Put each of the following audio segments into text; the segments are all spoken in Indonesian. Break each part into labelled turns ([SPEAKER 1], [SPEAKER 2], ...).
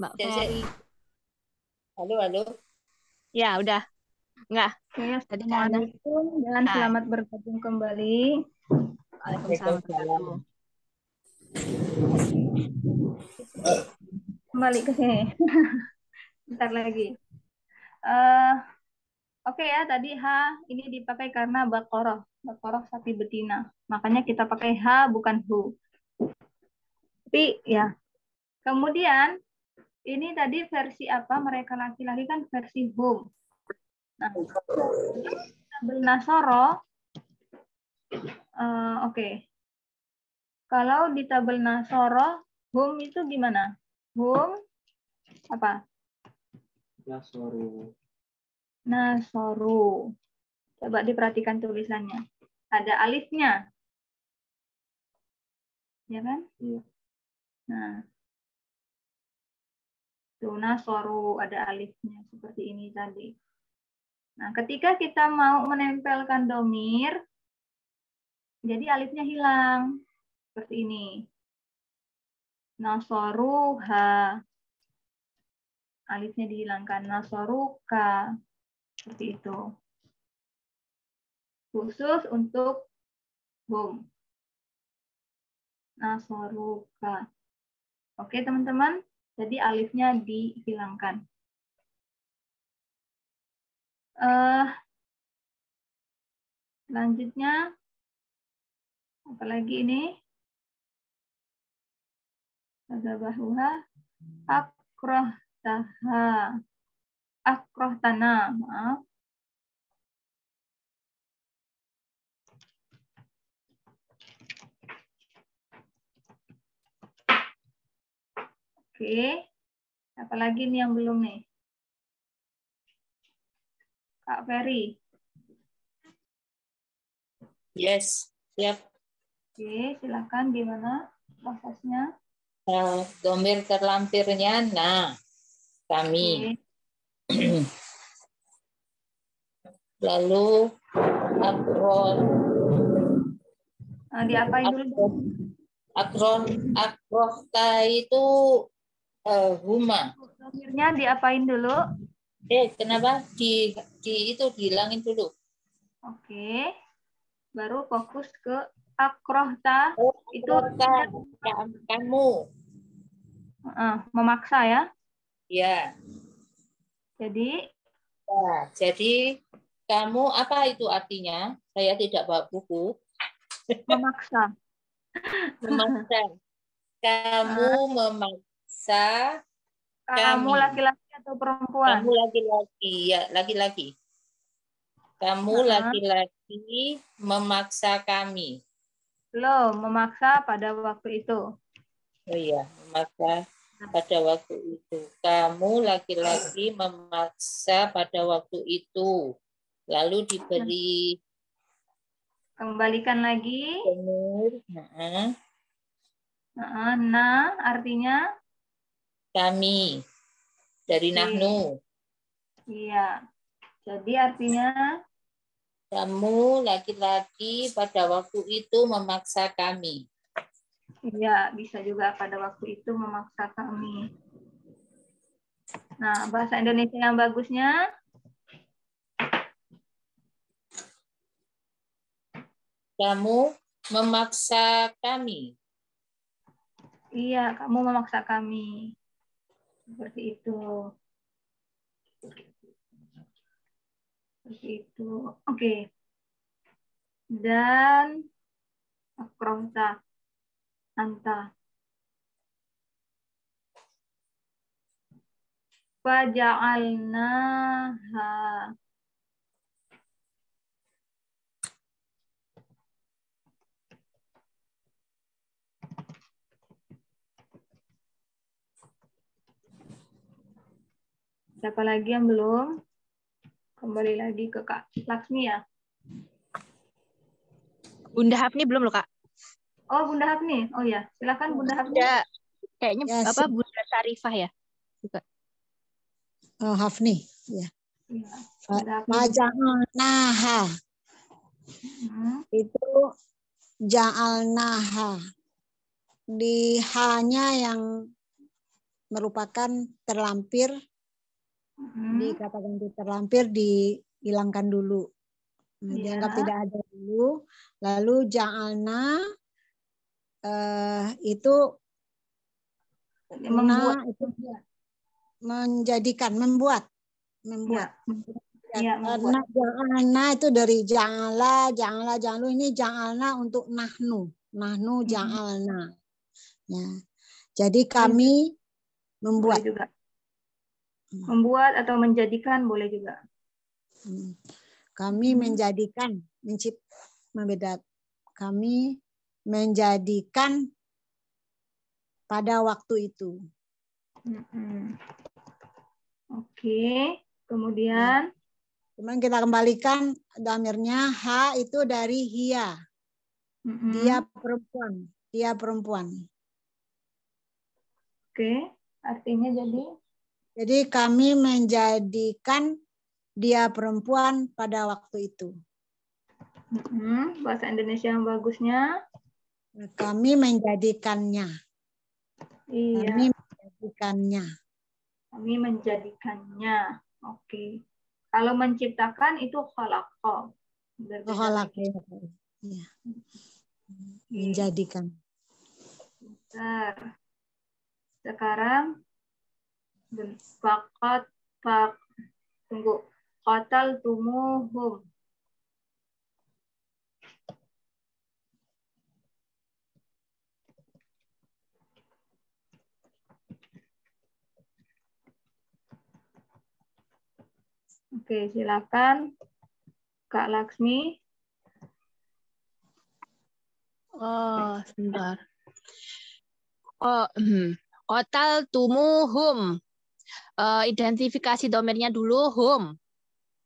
[SPEAKER 1] Mbak
[SPEAKER 2] Cek.
[SPEAKER 1] Ferry.
[SPEAKER 2] Halo, halo.
[SPEAKER 1] Ya, udah. Enggak.
[SPEAKER 3] Oke,
[SPEAKER 1] Tadi Kak Ana.
[SPEAKER 3] Assalamualaikum dan
[SPEAKER 1] Hai.
[SPEAKER 3] selamat bergabung kembali.
[SPEAKER 1] Waalaikumsalam
[SPEAKER 2] Waalaikumsalam.
[SPEAKER 1] warahmatullahi.
[SPEAKER 3] Kembali ke sini. Bentar lagi. Eh, Oke ya, tadi H ini dipakai karena Baqarah. Baqarah sapi betina. Makanya kita pakai H bukan hu. Tapi ya, kemudian ini tadi versi apa? Mereka laki-laki kan versi hum. Nah, tabel Nasoro, oke. Kalau di tabel Nasoro, hum itu gimana? Hum apa? Nasoru. Coba diperhatikan tulisannya. Ada alifnya. Ya kan?
[SPEAKER 2] Iya.
[SPEAKER 3] Nah, tuh nasoru ada alifnya seperti ini tadi. Nah, ketika kita mau menempelkan domir, jadi alifnya hilang. Seperti ini. Nasoruha. Alifnya dihilangkan. Nasoruka. Seperti itu. Khusus untuk hum. Nasoruka. Oke, teman-teman. Jadi alifnya dihilangkan. Selanjutnya, apalagi ini? Ada bahuha. Akroh taha. Akroh tanah. Maaf. Oke. Apalagi nih yang belum nih? Kak Ferry.
[SPEAKER 2] Yes, siap.
[SPEAKER 3] Oke, silakan gimana prosesnya?
[SPEAKER 2] Domir terlampirnya, nah, kami.
[SPEAKER 3] Oke.
[SPEAKER 2] Lalu, akron,
[SPEAKER 3] Diapain dulu?
[SPEAKER 2] akrohta itu huma.
[SPEAKER 3] Domirnya diapain dulu?
[SPEAKER 2] Kenapa? Itu dihilangin dulu.
[SPEAKER 3] Oke. Baru fokus ke akrohta. Itu
[SPEAKER 2] Kamu.
[SPEAKER 3] memaksa ya.
[SPEAKER 2] Ya.
[SPEAKER 3] Jadi
[SPEAKER 2] Jadi kamu apa itu artinya? Saya tidak bawa buku.
[SPEAKER 3] memaksa.
[SPEAKER 2] Memaksa. Kamu memaksa
[SPEAKER 3] Kamu
[SPEAKER 2] kami.
[SPEAKER 3] laki-laki atau perempuan?
[SPEAKER 2] Kamu laki-laki, ya laki-laki. Kamu laki-laki memaksa kami.
[SPEAKER 3] Belum, memaksa pada waktu itu.
[SPEAKER 2] Oh iya, memaksa pada waktu itu. Kamu laki-laki memaksa pada waktu itu. Lalu diberi
[SPEAKER 3] Kembalikan lagi.
[SPEAKER 2] domir.
[SPEAKER 3] Nah, artinya
[SPEAKER 2] Kami. Dari nahnu.
[SPEAKER 3] Iya. Jadi artinya
[SPEAKER 2] Kamu laki-laki pada waktu itu memaksa kami.
[SPEAKER 3] iya, bisa juga pada waktu itu memaksa kami. Nah, bahasa Indonesia yang bagusnya
[SPEAKER 2] Kamu memaksa kami.
[SPEAKER 3] iya, kamu memaksa kami. Seperti itu. Seperti itu. Oke. Dan akrohta anta. Faja'alnaha. Siapa lagi yang belum? Kembali lagi ke Kak Laksmi ya.
[SPEAKER 1] Bunda Hafni belum loh, Kak.
[SPEAKER 3] Oh, Bunda Hafni. Oh ya, silakan Bunda Hafni.
[SPEAKER 1] Bunda, kayaknya
[SPEAKER 4] Ya,
[SPEAKER 1] apa Bunda Sarifah ya? Juga.
[SPEAKER 4] Hafni, ya.
[SPEAKER 3] Iya, Bunda Hafni.
[SPEAKER 4] Faja'alnaha. Itu ja'alnaha. Di hanya yang merupakan terlampir,
[SPEAKER 3] Mm-mm.
[SPEAKER 4] dikata ganti terlampir dihilangkan dulu. Nah,
[SPEAKER 3] Iya.
[SPEAKER 4] dianggap tidak ada dulu. Lalu ja'alna itu
[SPEAKER 3] Membuat.
[SPEAKER 4] na itu menjadikan, membuat.
[SPEAKER 3] Ya. Ya, membuat.
[SPEAKER 4] Ja'alna itu dari ja'alu ini ja'alna untuk nahnu ja'alna. Ya. Jadi kami
[SPEAKER 3] Boleh
[SPEAKER 4] membuat.
[SPEAKER 3] juga. Membuat atau menjadikan boleh juga.
[SPEAKER 4] Kami menjadikan, membedakan. Kami menjadikan pada waktu itu.
[SPEAKER 3] Oke. Kemudian
[SPEAKER 4] Kemudian kita kembalikan dhamirnya ha itu dari hia. Dia perempuan. Dia perempuan.
[SPEAKER 3] Oke. Artinya
[SPEAKER 4] Jadi kami menjadikan dia perempuan pada waktu itu.
[SPEAKER 3] bahasa Indonesia yang bagusnya.
[SPEAKER 4] Kami menjadikannya.
[SPEAKER 3] Iya.
[SPEAKER 4] Kami menjadikannya.
[SPEAKER 3] Kami menjadikannya. Oke. Kalau menciptakan itu khalaqa. Berbeda lagi.
[SPEAKER 4] Ya. Menjadikan.
[SPEAKER 3] Bentar. Sekarang tunggu. Qatal tumuhum. Oke, silakan Kak Laksmi.
[SPEAKER 1] Oh, sebentar. Oh, Qatal tumuhum. Identifikasi domainnya dulu hum.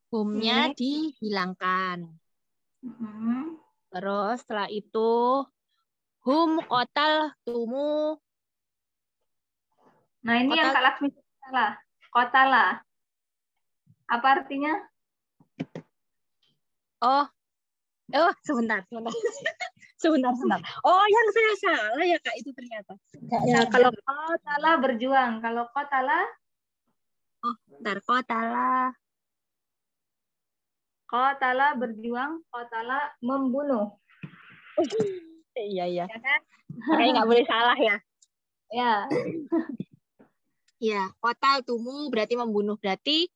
[SPEAKER 1] Humnya dihilangkan. Terus setelah itu hum qatal tumu.
[SPEAKER 3] Nah, ini yang Kak Laksmi salah. Qatala. Apa artinya?
[SPEAKER 1] Oh, sebentar. Sebentar. Oh, yang saya salah ya Kak itu ternyata.
[SPEAKER 3] Ya, kalau qatala berjuang, kalau qatala
[SPEAKER 1] Bentar,
[SPEAKER 3] qatala berjuang, qatala membunuh.
[SPEAKER 1] Iya.
[SPEAKER 3] Ya kan?
[SPEAKER 1] Makanya nggak boleh salah ya.
[SPEAKER 3] Ya.
[SPEAKER 1] Ya, qatal tumu berarti membunuh. Berarti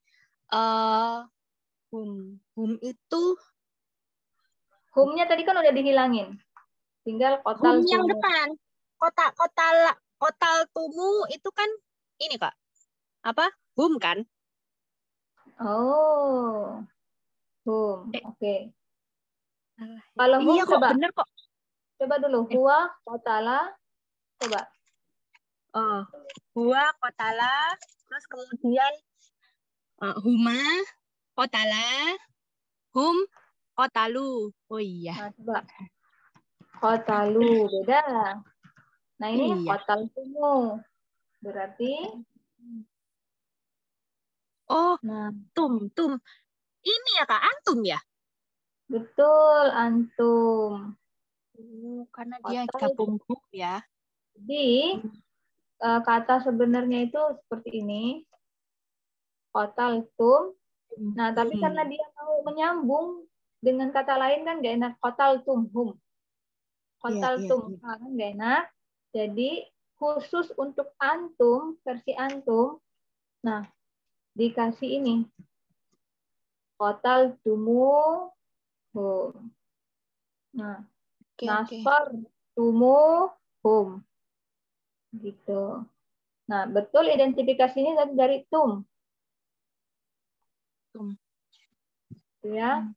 [SPEAKER 1] hum itu
[SPEAKER 3] Humnya tadi kan udah dihilangin. Tinggal qatal
[SPEAKER 1] hum yang
[SPEAKER 3] tumu.
[SPEAKER 1] depan. Qatal tumu itu kan ini Kak. Apa? Hum kan?
[SPEAKER 3] Oh. Hum. Oke. Kalau hum
[SPEAKER 1] Iya kok
[SPEAKER 3] coba.
[SPEAKER 1] bener kok.
[SPEAKER 3] Coba dulu. Huwa qatala. Coba.
[SPEAKER 1] Oh, huwa qatala, terus kemudian huma qatala, hum qatalu. Oh iya.
[SPEAKER 3] Nah, coba. Qatalu beda. Nah, ini
[SPEAKER 1] Iya.
[SPEAKER 3] qatal tumu. Berarti
[SPEAKER 1] tum. Ini ya Kak, antum ya?
[SPEAKER 3] betul, antum.
[SPEAKER 1] Karena dia gabung hum ya.
[SPEAKER 3] Jadi, kata sebenarnya itu seperti ini. Qatal tum. Nah, tapi karena dia mau menyambung dengan kata lain kan gak enak. Qatal tumhum. Qatal tum kan gak enak. Jadi, khusus untuk antum, versi antum, nah, dikasih ini. Qatal tumuhum. Nah, nasar tumuhum. Gitu. Nah, betul identifikasinya dari tum. Ya.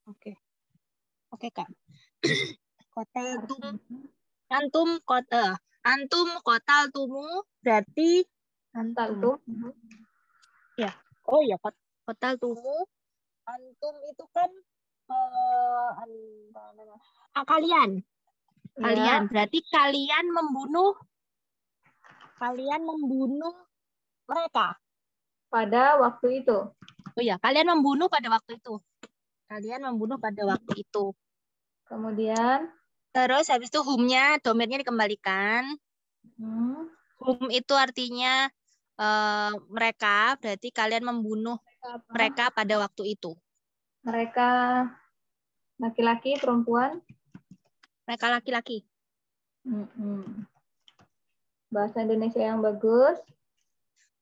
[SPEAKER 1] Oke Kak. Qatal tum. Antum qatal tumu berarti
[SPEAKER 3] antum.
[SPEAKER 1] Ya. Oh ya, qatal tumu. Antum itu kan kalian. Kalian.
[SPEAKER 3] Ya.
[SPEAKER 1] Berarti kalian membunuh mereka
[SPEAKER 3] Pada waktu itu.
[SPEAKER 1] Oh ya, kalian membunuh pada waktu itu. Kemudian terus habis itu humnya, domainnya dikembalikan. Hum itu artinya mereka, berarti kalian membunuh mereka pada waktu itu.
[SPEAKER 3] Mereka laki-laki, perempuan.
[SPEAKER 1] Mereka laki-laki.
[SPEAKER 3] Bahasa Indonesia yang bagus.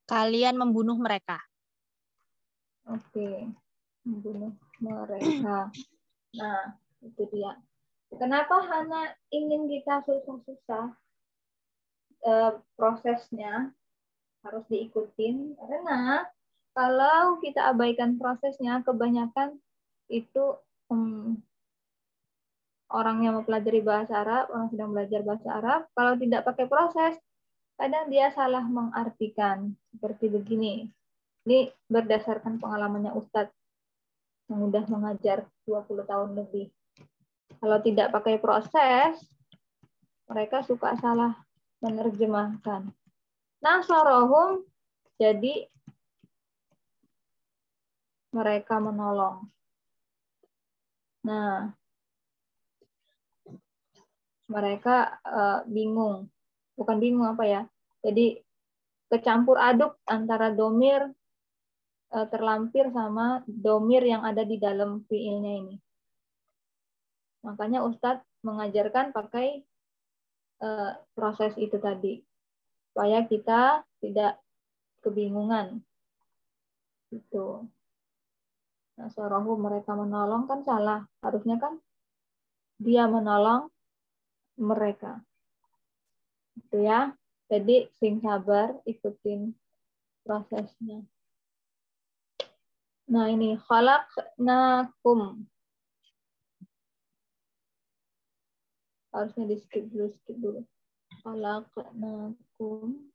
[SPEAKER 1] Kalian membunuh mereka.
[SPEAKER 3] Oke, membunuh mereka. Nah, itu dia. Kenapa Hana ingin kita susah-susah prosesnya harus diikutin? Karena kalau kita abaikan prosesnya, kebanyakan itu orang yang mempelajari bahasa Arab, orang sedang belajar bahasa Arab, kalau tidak pakai proses, kadang dia salah mengartikan. Seperti begini. Ini berdasarkan pengalamannya Ustadz yang udah mengajar 20 tahun lebih. Kalau tidak pakai proses, mereka suka salah menerjemahkan. Nasorohum, jadi mereka menolong. Nah, mereka bingung. Bukan bingung apa ya. Jadi kecampur aduk antara domir terlampir sama domir yang ada di dalam fiilnya ini. Makanya Ustadz mengajarkan pakai proses itu tadi. Supaya kita tidak kebingungan. Gitu. Nah, sorohu mereka menolong kan salah. Harusnya kan dia menolong mereka. Itu ya. Jadi sing sabar, ikutin prosesnya. Nah, ini khalaqnakum. Harusnya di skip dulu. Khalaqnakum.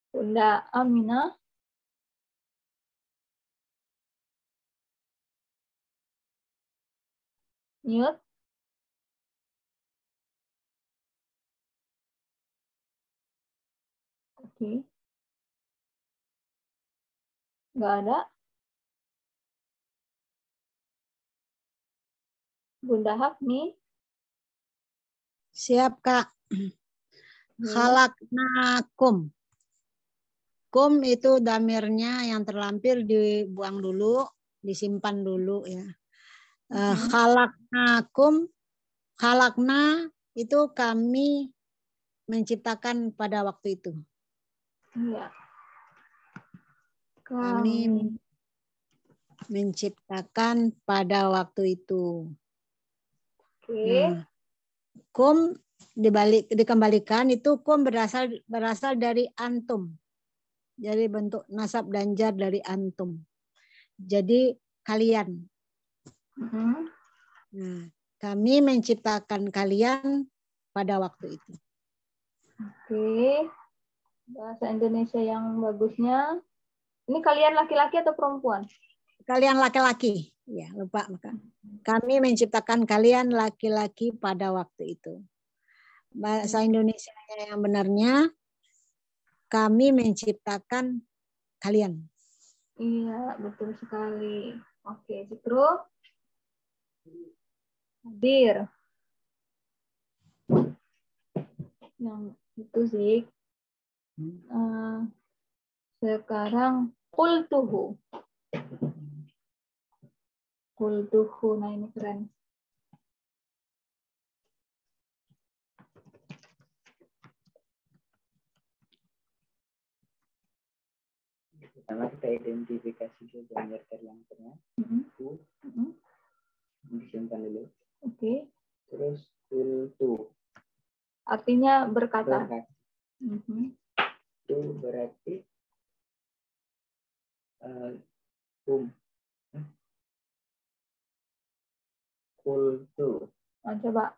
[SPEAKER 3] Bunda Aminah. Mute. Oke. Nggak ada. Bunda Hafni.
[SPEAKER 4] Siap, Kak. Khalaqnakum. Kum itu damirnya yang terlampir dibuang dulu, disimpan dulu ya. Khalaqnakum, khalaqna itu kami menciptakan pada waktu itu.
[SPEAKER 3] Iya.
[SPEAKER 4] Kami menciptakan pada waktu itu.
[SPEAKER 3] Oke.
[SPEAKER 4] Nah, kum dikembalikan itu kum berasal dari antum. Jadi bentuk nasab dan jar dari antum. Jadi kalian. Nah, kami menciptakan kalian pada waktu itu.
[SPEAKER 3] Oke. Bahasa Indonesia yang bagusnya. Ini kalian laki-laki atau perempuan?
[SPEAKER 4] Kalian laki-laki. Ya, lupa maka. Kami menciptakan kalian laki-laki pada waktu itu. Bahasa Indonesia yang benarnya, kami menciptakan kalian.
[SPEAKER 3] Iya, betul sekali. Oke, Cikru. Hadir. Yang itu sih. Sekarang kultuhu. Kultuhu, nah ini keren.
[SPEAKER 5] Pertama kita identifikasi dulu terlampirnya. Disimpan dulu.
[SPEAKER 3] Oke.
[SPEAKER 5] Terus kultu.
[SPEAKER 3] Artinya berkata.
[SPEAKER 5] Itu berarti kultu.
[SPEAKER 3] Nah, coba.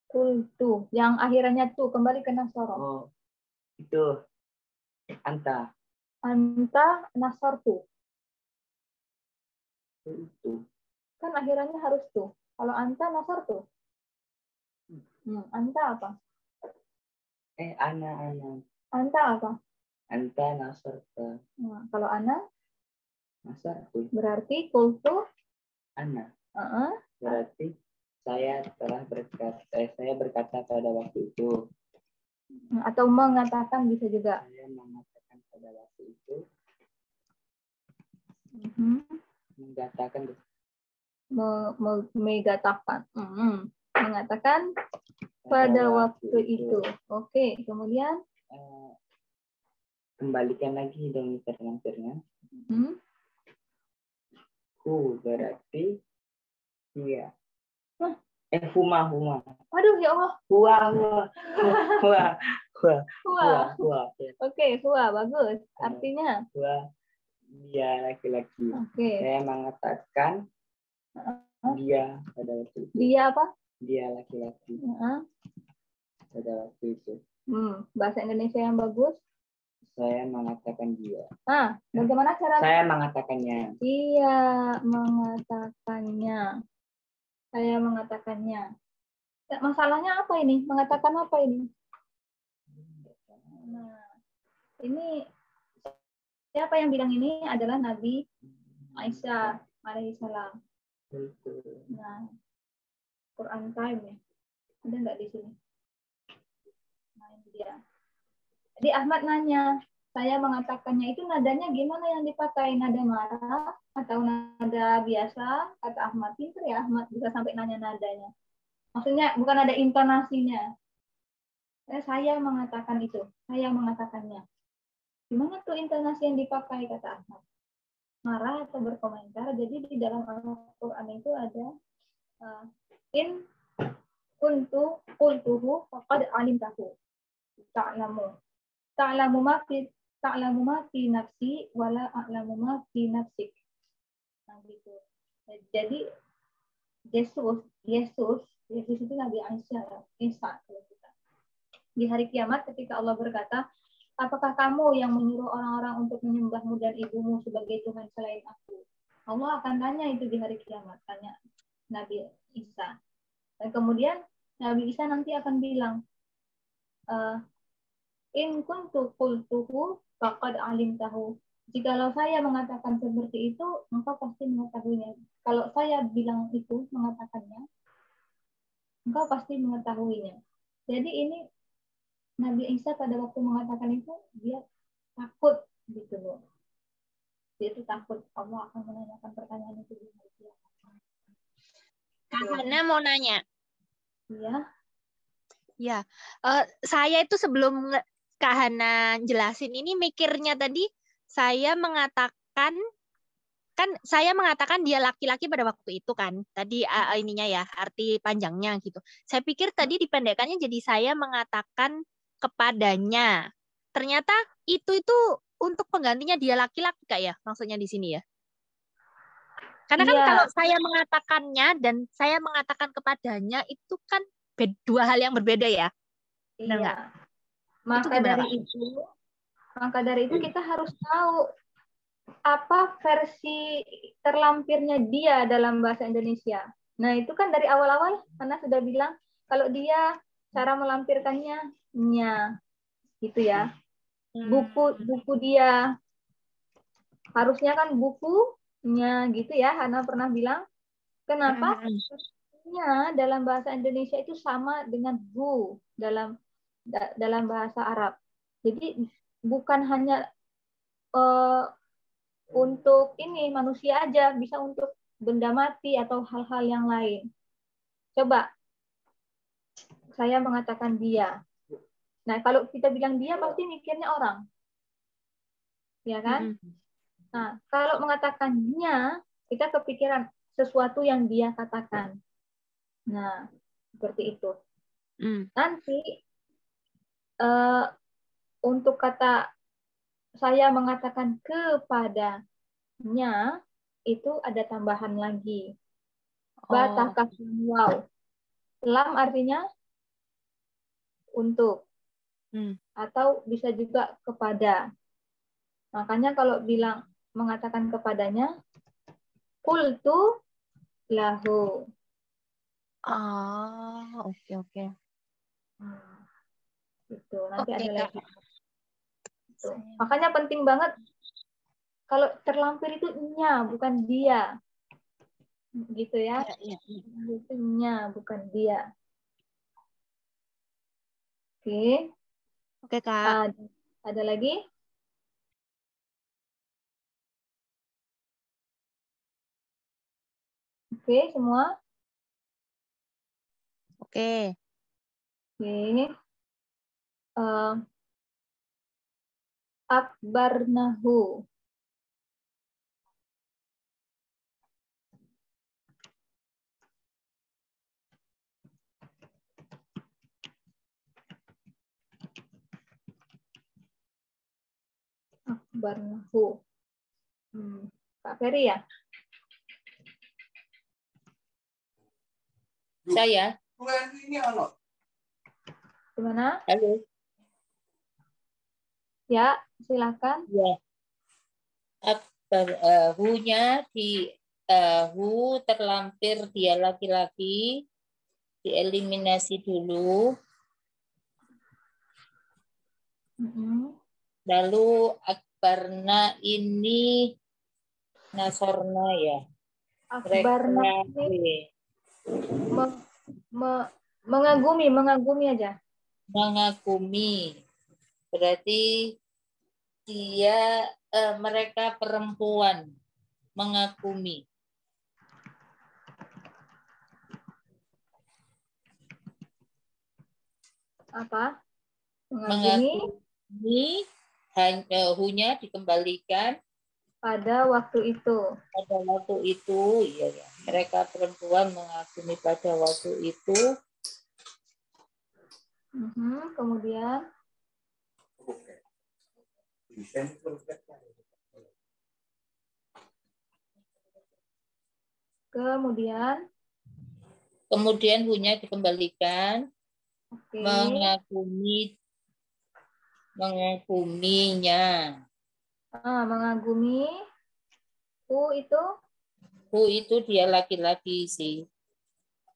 [SPEAKER 3] Kultu. Yang akhirannya tuh kembali ke nasoro.
[SPEAKER 5] Oh, itu anta.
[SPEAKER 3] Anta nasortu.
[SPEAKER 5] Kultu.
[SPEAKER 3] Kan akhirannya harus tuh. Kalau anta nasortu. Anta apa?
[SPEAKER 5] Ana.
[SPEAKER 3] Anta apa?
[SPEAKER 5] Anta nasarta.
[SPEAKER 3] Nah, kalau ana
[SPEAKER 5] Nasartu.
[SPEAKER 3] berarti kultu.
[SPEAKER 5] Ana.
[SPEAKER 3] Uh-uh.
[SPEAKER 5] Berarti saya berkata pada waktu itu.
[SPEAKER 3] Atau mengatakan bisa juga.
[SPEAKER 5] Saya mengatakan pada waktu itu. Mengatakan.
[SPEAKER 3] Mengatakan. Mengatakan pada waktu itu. Oke, kemudian
[SPEAKER 5] kembalikan lagi dong terang-terang. Hu berarti iya. Huma.
[SPEAKER 3] Aduh ya Allah.
[SPEAKER 5] Hua.
[SPEAKER 3] Oke, hua bagus. Artinya
[SPEAKER 5] hua dia laki-laki.
[SPEAKER 3] Oke.
[SPEAKER 5] Saya mengatakan dia pada waktu itu.
[SPEAKER 3] Dia apa?
[SPEAKER 5] Dia laki-laki. Pada waktu itu.
[SPEAKER 3] Bahasa Indonesia yang bagus.
[SPEAKER 5] Saya mengatakan dia.
[SPEAKER 3] Bagaimana cara?
[SPEAKER 5] Saya mengatakannya.
[SPEAKER 3] Iya, mengatakannya. Saya mengatakannya. Masalahnya apa ini? Mengatakan apa ini? Nah, ini siapa yang bilang ini adalah Nabi Aisyah alaihissalam. Nah, Quran time ya. Ada nggak di sini? Nah, ini dia. Jadi Ahmad nanya, saya mengatakannya itu nadanya gimana yang dipakai? Nada marah atau nada biasa? Kata Ahmad, pinter ya Ahmad bisa sampai nanya nadanya. Maksudnya bukan ada intonasinya. Saya mengatakan itu, saya mengatakannya. Gimana tuh intonasi yang dipakai kata Ahmad? Marah atau berkomentar? Jadi di dalam Al-Quran itu ada in kuntu qultuhu faqad alimtahu ta'lamu ma fi nafsi wala a'lamu ma fi nafsik. Nah gitu. Jadi Yesus itu Nabi Isa di hari kiamat ketika Allah berkata, apakah kamu yang menyuruh orang-orang untuk menyembahmu dan ibumu sebagai Tuhan selain aku? Allah akan tanya itu di hari kiamat, tanya Nabi Isa. Dan kemudian Nabi Isa nanti akan bilang, in kuntu qultuhu faqad alimtahu. Jikalau saya mengatakan seperti itu, engkau pasti mengetahuinya. Kalau saya bilang itu, mengatakannya, engkau pasti mengetahuinya. Jadi ini Nabi Isa pada waktu mengatakan itu, dia takut gitu loh. Dia itu takut Allah akan menanyakan pertanyaan itu di hari kiamat.
[SPEAKER 1] Kak Hana mau nanya.
[SPEAKER 3] Iya.
[SPEAKER 1] Ya, saya itu sebelum Kak Hana jelasin ini mikirnya tadi saya mengatakan dia laki-laki pada waktu itu kan. Tadi ininya ya, arti panjangnya gitu. Saya pikir tadi dipendekannya jadi saya mengatakan kepadanya. Ternyata itu untuk penggantinya dia laki-laki Kak ya, maksudnya di sini ya. Karena kan kalau saya mengatakannya dan saya mengatakan kepadanya itu kan dua hal yang berbeda ya. Benar nggak?
[SPEAKER 3] Maka dari itu kita harus tahu apa versi terlampirnya dia dalam bahasa Indonesia. Nah, itu kan dari awal-awal Hana sudah bilang kalau dia cara melampirkannya nya gitu ya. Buku dia harusnya kan bukunya gitu ya. Hana pernah bilang kenapa nya dalam bahasa Indonesia itu sama dengan bu dalam bahasa Arab. Jadi bukan hanya untuk ini manusia aja, bisa untuk benda mati atau hal-hal yang lain. Coba saya mengatakan dia. Nah, kalau kita bilang dia pasti mikirnya orang. Ya kan? Nah, kalau mengatakannya, kita kepikiran sesuatu yang dia katakan. Nah, seperti itu. Nanti untuk kata saya mengatakan kepadanya itu ada tambahan lagi. Ba kafan waw. Lam artinya untuk. Atau bisa juga kepada. Makanya kalau bilang mengatakan kepadanya, qultu lahu.
[SPEAKER 1] Oke, oke.
[SPEAKER 3] Itu nanti
[SPEAKER 1] Oke,
[SPEAKER 3] ada
[SPEAKER 1] Kak.
[SPEAKER 3] lagi. Tuh. Makanya penting banget kalau terlampir itu nya, bukan dia. Gitu ya.
[SPEAKER 1] Iya, iya.
[SPEAKER 3] Itu nya, bukan dia. Oke.
[SPEAKER 1] Oke, Kak.
[SPEAKER 3] Ada lagi? Oke, semua?
[SPEAKER 1] Oke.
[SPEAKER 3] Oke. Akbarnahu. Akbarnahu. Kak Ferry ya?
[SPEAKER 2] Saya.
[SPEAKER 3] Gimana?
[SPEAKER 2] Halo.
[SPEAKER 3] Ya, silakan.
[SPEAKER 2] Ya. Hu-nya di hu terlampir dia laki-laki, dieliminasi dulu. Lalu akbarna ini nasorna ya.
[SPEAKER 3] Akbarna ini mengagumi aja.
[SPEAKER 2] Mengagumi. Berarti dia mereka perempuan mengagumi.
[SPEAKER 3] Apa? Mengagumi
[SPEAKER 2] hu-nya dikembalikan
[SPEAKER 3] pada waktu itu.
[SPEAKER 2] Pada waktu itu, iya ya. Mereka perempuan mengagumi pada waktu itu.
[SPEAKER 3] Kemudian
[SPEAKER 2] Kemudian hu-nya dikembalikan. Mengaguminya.
[SPEAKER 3] Mengagumi.
[SPEAKER 2] Hu itu dia laki-laki sih.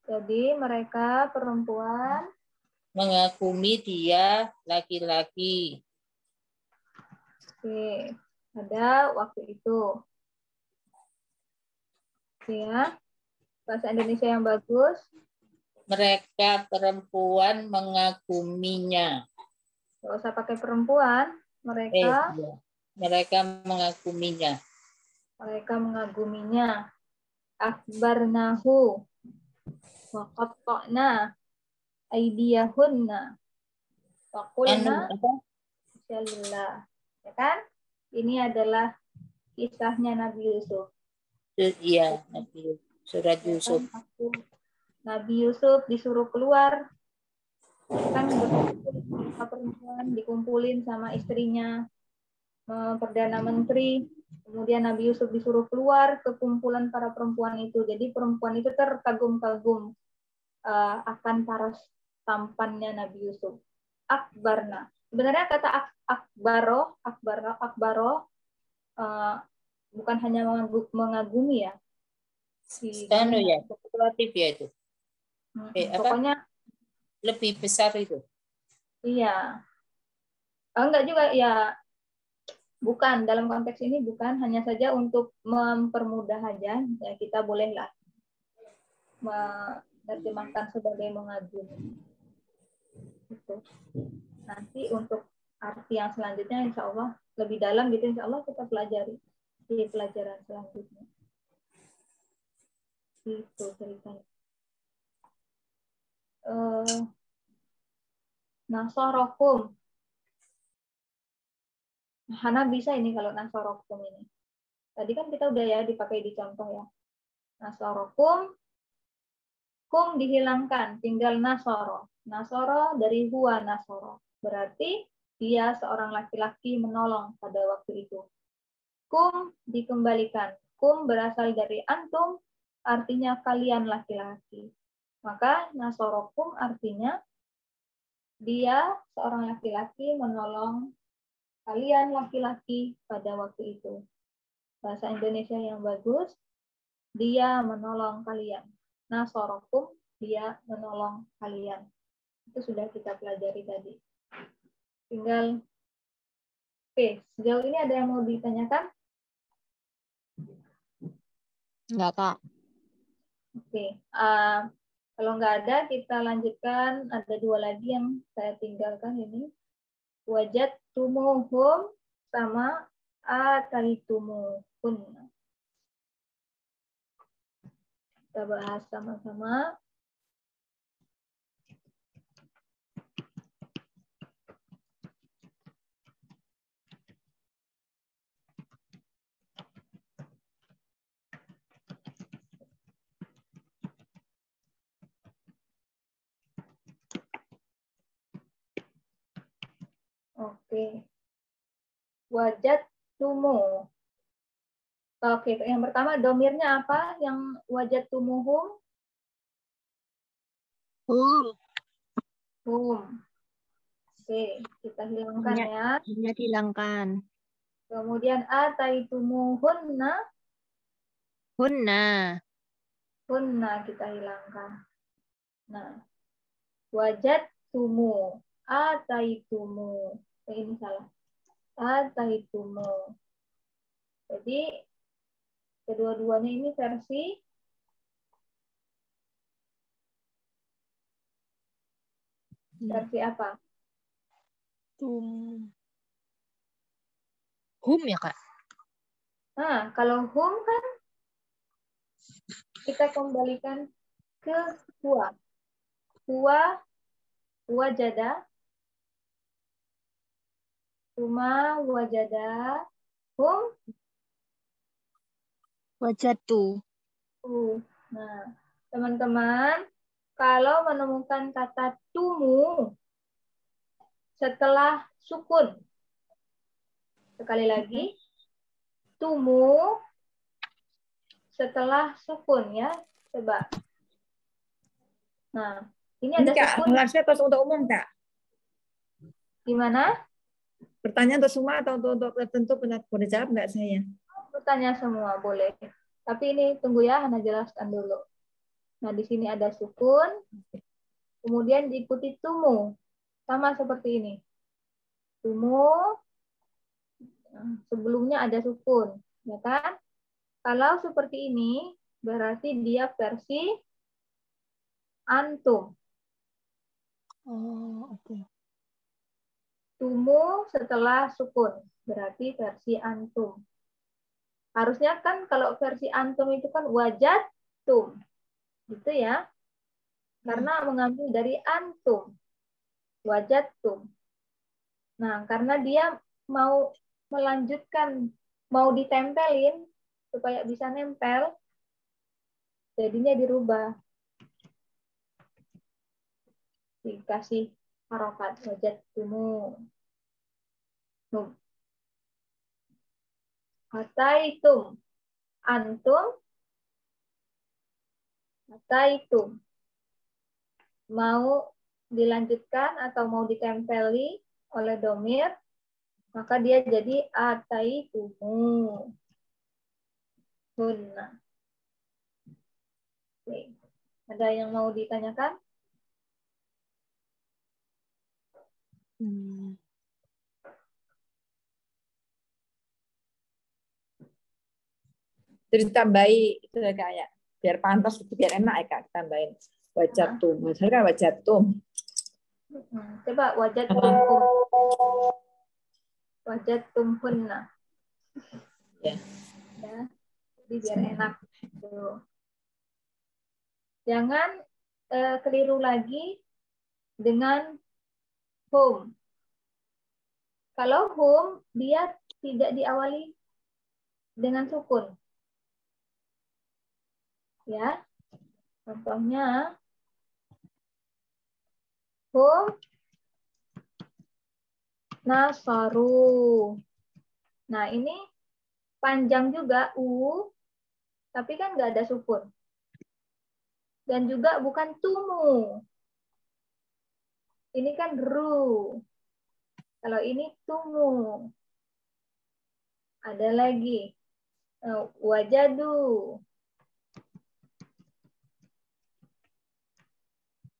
[SPEAKER 3] Jadi mereka perempuan
[SPEAKER 2] mengagumi dia laki-laki.
[SPEAKER 3] Oke, pada waktu itu. Oke ya. Bahasa Indonesia yang bagus.
[SPEAKER 2] Mereka perempuan mengaguminya.
[SPEAKER 3] Nggak usah pakai perempuan. Mereka
[SPEAKER 2] mengaguminya.
[SPEAKER 3] Mereka mengaguminya. Akbarnahu. Wa qatta'na aydiyahunna. Wa qulna bismillah. Ya kan? Ini adalah kisahnya Nabi Yusuf.
[SPEAKER 2] Iya, surat Yusuf.
[SPEAKER 3] Nabi Yusuf disuruh keluar, kan perempuan dikumpulin sama istrinya, Perdana Menteri. Kemudian Nabi Yusuf disuruh keluar ke kumpulan para perempuan itu. Jadi perempuan itu terkagum-kagum akan paras tampannya Nabi Yusuf. Akbarna. Sebenarnya kata akbaro bukan hanya mengagumi ya.
[SPEAKER 2] Ya, spekulatif ya itu.
[SPEAKER 3] Pokoknya
[SPEAKER 2] lebih besar itu.
[SPEAKER 3] Iya. Enggak juga ya. Bukan, dalam konteks ini bukan hanya saja untuk mempermudah aja, ya kita bolehlah menerjemahkan sebagai mengagumi. Gitu. Nanti untuk arti yang selanjutnya insya Allah lebih dalam gitu, insya Allah kita pelajari di pelajaran selanjutnya. Itu ceritanya. Nasorokum. Hana bisa ini kalau nasorokum ini. Tadi kan kita udah ya dipakai di contoh ya. Nasorokum, kum dihilangkan, tinggal nasoro. Nasoro dari huwa nasoro. Berarti dia seorang laki-laki menolong pada waktu itu. Kum dikembalikan. Kum berasal dari antum, artinya kalian laki-laki. Maka nasorokum artinya dia seorang laki-laki menolong kalian laki-laki pada waktu itu. Bahasa Indonesia yang bagus, dia menolong kalian. Nasorokum dia menolong kalian. Itu sudah kita pelajari tadi. Tinggal oke, sejauh ini ada yang mau ditanyakan?
[SPEAKER 1] Enggak, Kak.
[SPEAKER 3] Oke, kalau nggak ada, kita lanjutkan. Ada dua lagi yang saya tinggalkan ini. Wajadtumuhum sama ataitumuhun. Kita bahas sama-sama. Oke. Wajadtumu. Oke, yang pertama domirnya apa? Yang wajadtumuhum? Hum. Oke, kita hilangkan ya.
[SPEAKER 1] Ini dihilangkan.
[SPEAKER 3] Kemudian ataitumuhunna.
[SPEAKER 1] Hunna.
[SPEAKER 3] Hunna kita hilangkan. Nah, wajadtumu. Ataitumu. Ini salah. Ataitumu. Jadi, kedua-duanya ini versi apa?
[SPEAKER 1] Hum ya, Kak?
[SPEAKER 3] Nah, kalau hum kan kita kembalikan ke huwa. Huwa, wajada. Huma, wajada. Hum,
[SPEAKER 1] Wajatu.
[SPEAKER 3] Nah, teman-teman, kalau menemukan kata tumu setelah sukun, sekali lagi, tumu setelah sukun ya, coba. Nah, ini ada
[SPEAKER 6] Kak,
[SPEAKER 3] sukun.
[SPEAKER 6] harusnya atau untuk umum, Kak?
[SPEAKER 3] Gimana?
[SPEAKER 6] Pertanyaan untuk semua atau untuk tertentu boleh jawab nggak saya?
[SPEAKER 3] Bertanya semua boleh. Tapi ini tunggu ya, Hana jelaskan dulu. Nah, di sini ada sukun, kemudian diikuti tumu. Sama seperti ini. Tumu, sebelumnya ada sukun. Ya kan? Kalau seperti ini, berarti dia versi antum.
[SPEAKER 1] Oh, oke.
[SPEAKER 3] Tumu setelah sukun, berarti versi antum. Harusnya kan kalau versi antum itu kan wajadtum. Gitu ya. Karena mengambil dari antum. Wajadtum. Nah, karena dia mau melanjutkan, mau ditempelin supaya bisa nempel, jadinya dirubah. Dikasih harokat wajadtumu. Ataitum. Antum. Ataitum. Mau dilanjutkan atau mau ditempeli oleh domir, maka dia jadi ataitumu. Hunna. Oke. Ada yang mau ditanyakan?
[SPEAKER 6] Terus tambahi itu kayak biar pantas, biar enak ya, Kak, tambahin wajatum. Maksudnya kan wajatum.
[SPEAKER 3] Coba wajatum hunna.
[SPEAKER 6] Ya.
[SPEAKER 3] Ya. Jadi biar enak. Tuh. Jangan keliru lagi dengan hum. Kalau hum, dia tidak diawali dengan sukun. Ya. Contohnya, hum nasaru. Nah, ini panjang juga, tapi kan nggak ada sukun. Dan juga bukan tumu. Ini kan ru. Kalau ini tumu. Ada lagi. Wajadu.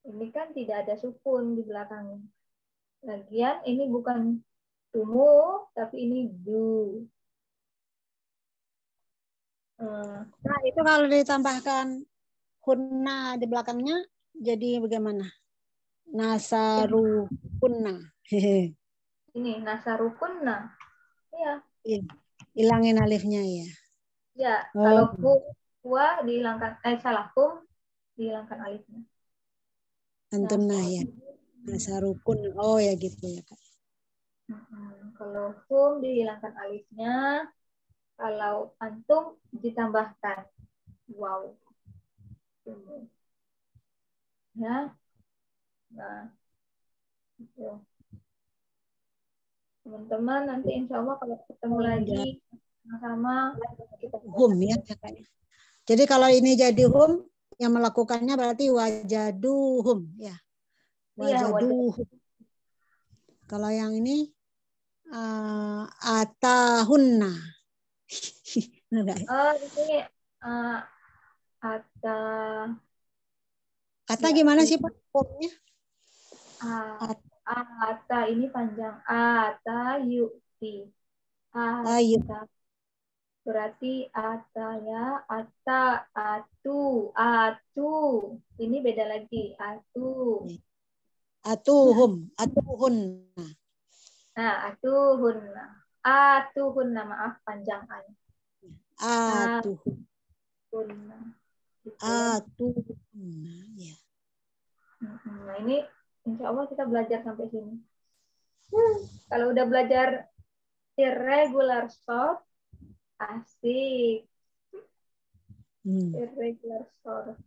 [SPEAKER 3] Ini kan tidak ada sukun di belakangnya. Lagian ini bukan tumu, tapi ini du.
[SPEAKER 4] Nah, itu kalau ditambahkan hunna di belakangnya jadi bagaimana? Nasarukunna. Hehe.
[SPEAKER 3] Ini nasarukunna. Ya,
[SPEAKER 4] Iya. Hilangin alifnya ya.
[SPEAKER 3] ya.
[SPEAKER 4] Oh.
[SPEAKER 3] Kalau huwa dihilangkan, salah hum dihilangkan alifnya.
[SPEAKER 4] Antunna ya. Nasarukun. Oh ya gitu ya Kak.
[SPEAKER 3] Kalau hum dihilangkan alifnya, kalau antum ditambahkan waw. Ya. Nah, itu. Teman-teman nanti insya Allah kalau ketemu lagi sama-sama kita
[SPEAKER 4] Hum ya Kak. Jadi kalau ini jadi hum, yang melakukannya berarti wajaduhum ya.
[SPEAKER 3] Iya,
[SPEAKER 4] Wajaduhum. Kalau yang ini atahunna.
[SPEAKER 3] ini
[SPEAKER 4] Ata
[SPEAKER 3] ya,
[SPEAKER 4] gimana
[SPEAKER 3] ini,
[SPEAKER 4] sih Pak? Humnya?
[SPEAKER 3] ata ini panjang. Ata yu'ti.
[SPEAKER 4] Ayu.
[SPEAKER 3] Ata. Berarti ata ya. Ata, atu, atu. Ini beda lagi. Atu.
[SPEAKER 4] Atuhum. Atuhunna.
[SPEAKER 3] Nah, atuhunna. Atuhunna, maaf panjangan.
[SPEAKER 4] Atuhum.
[SPEAKER 3] Atuhunna. Gitu ya.
[SPEAKER 4] Atuhunna. Ya.
[SPEAKER 3] Nah, ini insya Allah kita belajar sampai sini. Kalau udah belajar irregular source, asik. Irregular source.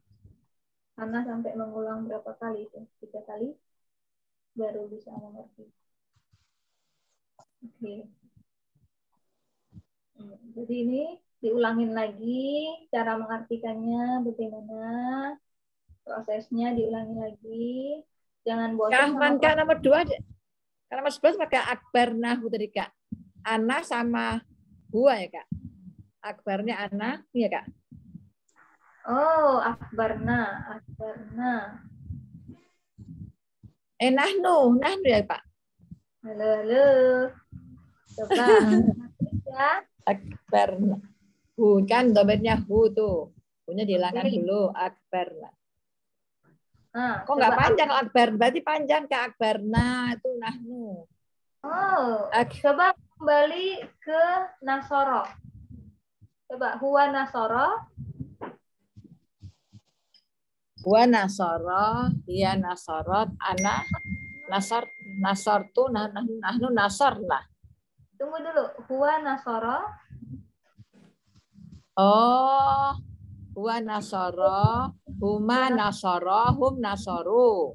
[SPEAKER 3] Karena sampai mengulang berapa kali itu? 3 kali baru bisa mengerti. Oke. Jadi ini diulangin lagi cara mengartikannya bagaimana, prosesnya diulangi lagi. Jangan bosan sama
[SPEAKER 6] Kak, nomor 2. Kalau nomor 11 pakai akbarna tadi Kak. Ana sama huwa ya Kak. Akbarnya ana, iya Kak.
[SPEAKER 3] Oh, akbarna.
[SPEAKER 6] Nahnu ya Pak.
[SPEAKER 3] Halo. Coba. Ya.
[SPEAKER 6] Akbarna. Hu kan domainnya hu tuh. Hunya dihilangkan dulu. Akbarna.
[SPEAKER 3] Nah,
[SPEAKER 6] kok nggak panjang akbar? Berarti panjang ke akbarna itu nahnu.
[SPEAKER 3] Oh, coba kembali ke nasoro. Coba huwa nasoro.
[SPEAKER 6] Huwa nasoro, dia nasorot, ana nasor tuh nahnu nasorna.
[SPEAKER 3] Tunggu dulu, huwa nasoro.
[SPEAKER 6] Oh, huwa nasoro, huma nasoro, hum nasoru.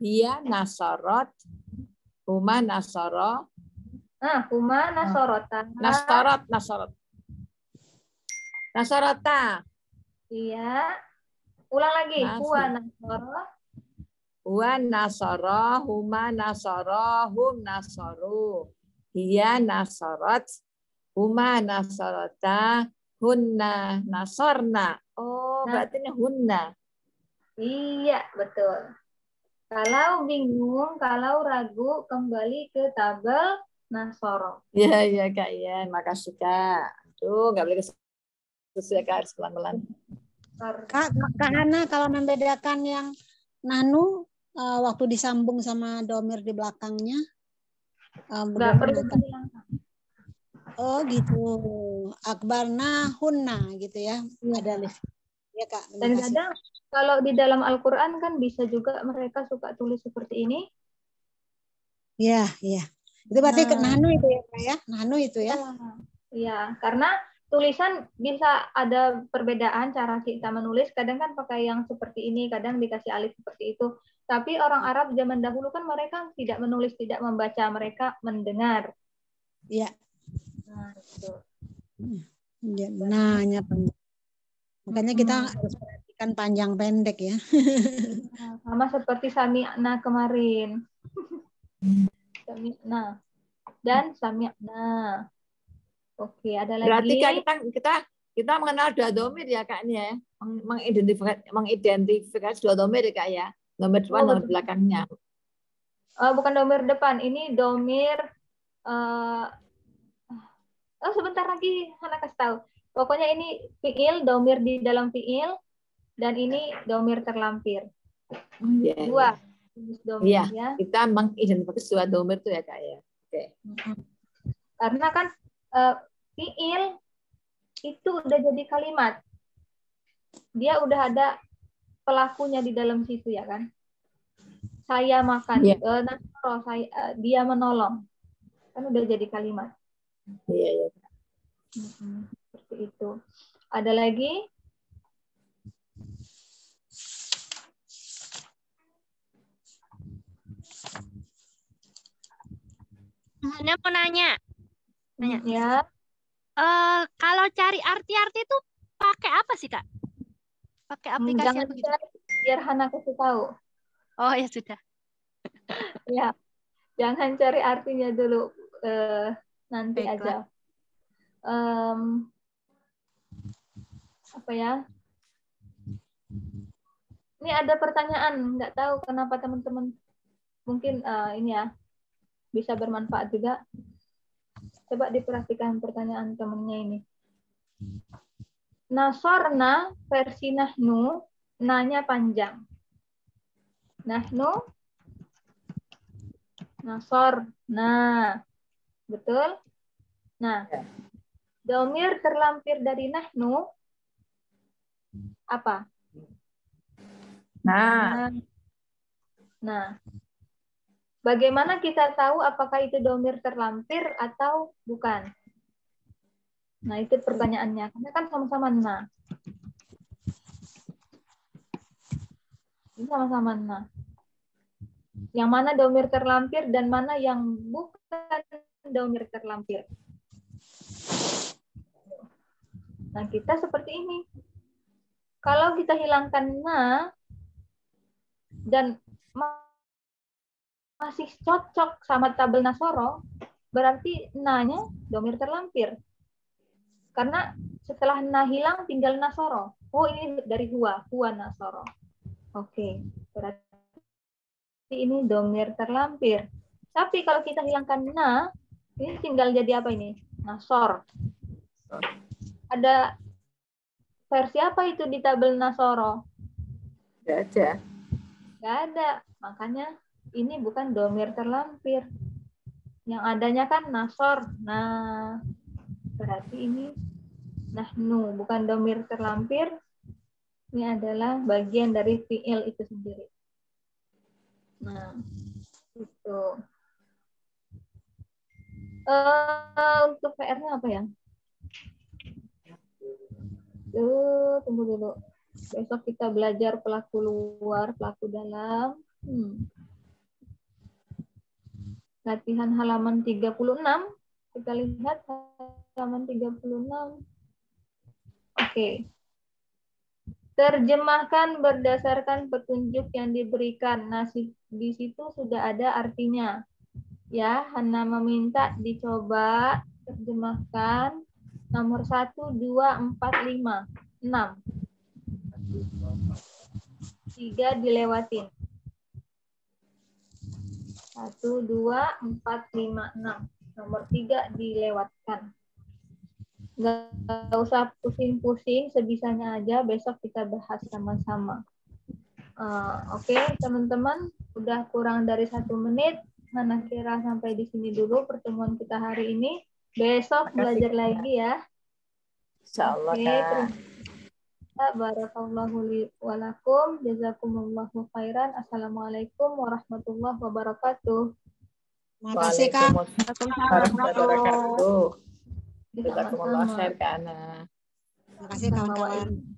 [SPEAKER 6] Dia nasorot, huma nasoro.
[SPEAKER 3] Huma nasorota.
[SPEAKER 6] Nasorota.
[SPEAKER 3] Iya. Ulang lagi. Huwa nasoro.
[SPEAKER 6] Huwa nasoro, huma nasoro, hum nasoru. Dia nasorot, huma nasorota, hunna nasorna. Oh, berarti ini hunna.
[SPEAKER 3] Iya, betul. Kalau bingung, kalau ragu, kembali ke tabel nasoro.
[SPEAKER 6] Iya Kak, ya. Makasih Kak. Aduh, nggak boleh sesuai Kak, harus pelan-pelan.
[SPEAKER 4] Kak Hana, kalau membedakan yang nahnu waktu disambung sama domir di belakangnya,
[SPEAKER 3] nggak perlu dihilangkan.
[SPEAKER 4] Oh gitu, akbarna hunna gitu ya, ada alif. Ya Kak.
[SPEAKER 3] Dan kadang kalau di dalam Al-Quran kan bisa juga mereka suka tulis seperti ini.
[SPEAKER 4] Iya. Itu berarti nahnu itu ya Kak ya, nahnu itu ya.
[SPEAKER 3] Iya, karena tulisan bisa ada perbedaan cara kita menulis. Kadang kan pakai yang seperti ini, kadang dikasih alif seperti itu. Tapi orang Arab zaman dahulu kan mereka tidak menulis, tidak membaca, mereka mendengar.
[SPEAKER 4] Iya.
[SPEAKER 3] Nah, itu.
[SPEAKER 4] Ya, nanya panjang. Makanya kita harus perhatikan panjang pendek ya.
[SPEAKER 3] Sama seperti sami'na kemarin. Sami'na dan sami'na. Oke, ada lagi.
[SPEAKER 6] Berarti kita kita mengenal dua domir ya Kak ini ya. Mengidentifikasi dua domir ya Kak ya. Domir depan, domir belakangnya.
[SPEAKER 3] Bukan domir depan, ini domir sebentar lagi Hana kasih tahu. Pokoknya ini fiil, domir di dalam fiil, dan ini domir terlampir. Dua jenis domir ya.
[SPEAKER 6] Kita mengidentifikasi dua domir itu ya Kak ya. Oke.
[SPEAKER 3] Karena kan fiil itu udah jadi kalimat. Dia udah ada pelakunya di dalam situ ya kan. Saya makan, dia menolong. Kan udah jadi kalimat.
[SPEAKER 6] Iya.
[SPEAKER 3] Seperti itu. Ada lagi?
[SPEAKER 1] Hana mau nanya.
[SPEAKER 3] Ya.
[SPEAKER 1] Kalau cari arti-arti itu pakai apa sih Kak? Pakai aplikasi
[SPEAKER 3] Jangan
[SPEAKER 1] atau gitu?
[SPEAKER 3] Biar Hana kasih tahu.
[SPEAKER 1] Oh ya sudah.
[SPEAKER 3] Ya, jangan cari artinya dulu. Nanti
[SPEAKER 1] Baiklah.
[SPEAKER 3] aja. Apa ya? Ini ada pertanyaan, nggak tahu kenapa teman-teman mungkin ini ya bisa bermanfaat juga. Coba diperhatikan pertanyaan temennya ini. Nasorna versi nahnu, nanya panjang. Nahnu, nasor, nah, betul? Nah, domir terlampir dari nahnu apa? Nah, bagaimana kita tahu apakah itu domir terlampir atau bukan? Nah, itu pertanyaannya. Karena kan sama-sama nah. Ini sama-sama nah. Yang mana domir terlampir dan mana yang bukan domir terlampir. Nah, kita seperti ini. Kalau kita hilangkan na dan masih cocok sama tabel nasoro, berarti na-nya domir terlampir. Karena setelah na hilang tinggal nasoro. Oh, ini dari huwa nasoro. Oke, berarti ini domir terlampir. Tapi kalau kita hilangkan na, ini tinggal jadi apa ini? Nasor. Ada versi apa itu di tabel nasoro?
[SPEAKER 6] Nggak ada.
[SPEAKER 3] Nggak ada. Makanya ini bukan domir terlampir. Yang adanya kan nasor. Nah, berarti ini nahnu, bukan domir terlampir. Ini adalah bagian dari fi'il itu sendiri. Nah, itu. Untuk PR-nya apa ya? Tunggu dulu. Besok kita belajar pelaku luar, pelaku dalam. Latihan halaman 36. Kita lihat halaman 36. Oke. Terjemahkan berdasarkan petunjuk yang diberikan. Nah, di situ sudah ada artinya. Ya, Hana meminta dicoba terjemahkan nomor 1, 2, 4, 5, 6. 3 dilewatin. 1, 2, 4, 5, 6. Nomor 3 dilewatkan. Nggak usah pusing-pusing, sebisanya aja. Besok kita bahas sama-sama. Oke, teman-teman. Udah kurang dari 1 menit. Hana kira sampai di sini dulu pertemuan kita hari ini. Besok belajar lagi ya.
[SPEAKER 6] Insyaallah,
[SPEAKER 3] Kak. Barakallahu li wa lakum. Jazakumullahu khairan. Assalamualaikum warahmatullahi wabarakatuh.
[SPEAKER 4] Terima kasih, Kak.
[SPEAKER 6] Waalaikumsalam warahmatullahi wabarakatuh. Jazakumullah khair, Kak Ana.
[SPEAKER 4] Terima kasih, kawan-kawan.